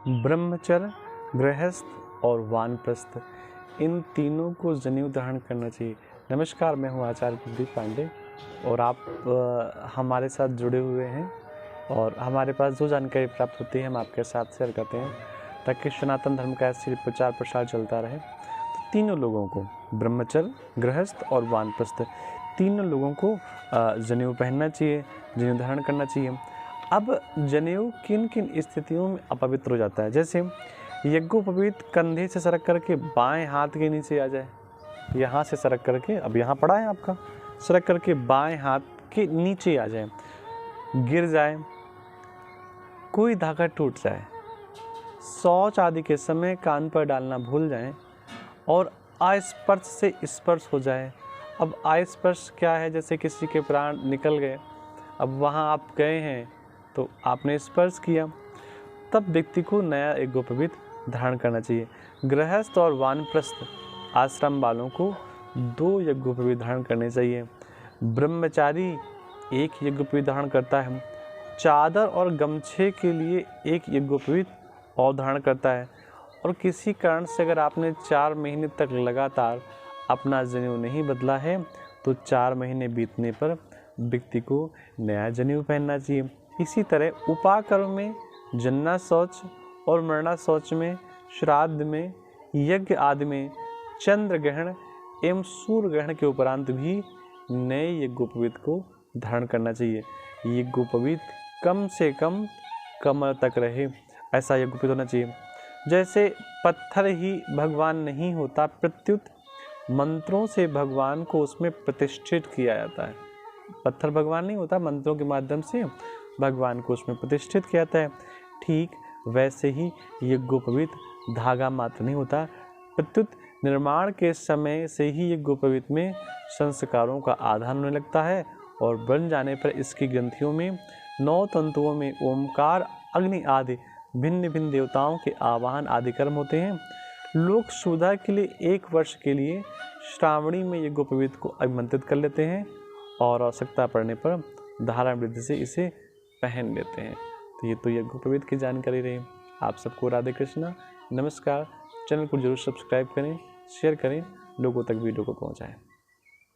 ब्रह्मचर्य, गृहस्थ और वानप्रस्थ, इन तीनों को जनेऊ धारण करना चाहिए। नमस्कार, मैं हूँ आचार्य कुलदीप पांडे और आप हमारे साथ जुड़े हुए हैं और हमारे पास जो जानकारी प्राप्त होती है हम आपके साथ शेयर करते हैं ताकि सनातन धर्म का ऐसे प्रचार प्रसार चलता रहे। तो तीनों लोगों को, ब्रह्मचर्य, गृहस्थ और वानप्रस्थ, तीनों लोगों को जनेऊ पहनना चाहिए, जनेऊ धारण करना चाहिए। अब जनेऊ किन किन स्थितियों में अपवित्र हो जाता है, जैसे यज्ञोपवीत कंधे से सरक करके बाएं हाथ के नीचे आ जाए, यहाँ से सरक करके, अब यहाँ पड़ा है आपका, सरक करके बाएं हाथ के नीचे आ जाए, गिर जाए, कोई धागा टूट जाए, शौच आदि के समय कान पर डालना भूल जाएं और अस्पर्श से स्पर्श हो जाए। अब अस्पर्श क्या है, जैसे किसी के प्राण निकल गए, अब वहाँ आप गए हैं तो आपने स्पर्श किया, तब व्यक्ति को नया यज्ञोपवीत धारण करना चाहिए। गृहस्थ और वानप्रस्थ आश्रम वालों को 2 यज्ञोपवीत धारण करने चाहिए। ब्रह्मचारी 1 यज्ञोपवीत धारण करता है। चादर और गमछे के लिए 1 यज्ञोपवीत और धारण करता है। और किसी कारण से अगर आपने 4 महीने तक लगातार अपना जनेऊ नहीं बदला है तो 4 महीने बीतने पर व्यक्ति को नया जनेऊ पहनना चाहिए। इसी तरह उपाकर्म में, जन्ना शौच और मरना शौच में, श्राद्ध में, यज्ञ आदि में, चंद्र ग्रहण एवं सूर्य ग्रहण के उपरांत भी नए यज्ञोपवीत को धारण करना चाहिए। यज्ञोपवीत कम से कम कमर तक रहे, ऐसा यज्ञोपवीत होना चाहिए। जैसे पत्थर ही भगवान नहीं होता, प्रत्युत मंत्रों से भगवान को उसमें प्रतिष्ठित किया जाता है। पत्थर भगवान नहीं होता, मंत्रों के माध्यम से भगवान को उसमें प्रतिष्ठित किया जाता है। ठीक वैसे ही यज्ञोपवीत धागा मात्र नहीं होता, प्रत्युत निर्माण के समय से ही यज्ञोपवीत में संस्कारों का आधान होने लगता है और बन जाने पर इसकी ग्रंथियों में 9 तंतुओं में ओमकार, अग्नि आदि भिन्न भिन्न देवताओं के आवाहन आदि कर्म होते हैं। लोक सुविधा के लिए 1 वर्ष के लिए श्रावणी में यज्ञोपवीत को आमंत्रित कर लेते हैं और आवश्यकता पड़ने पर धारण विधि से इसे पहन लेते हैं। तो ये तो यज्ञोपवीत की जानकारी रही। आप सबको राधे कृष्णा, नमस्कार। चैनल को जरूर सब्सक्राइब करें, शेयर करें, लोगों तक वीडियो को पहुंचाएं।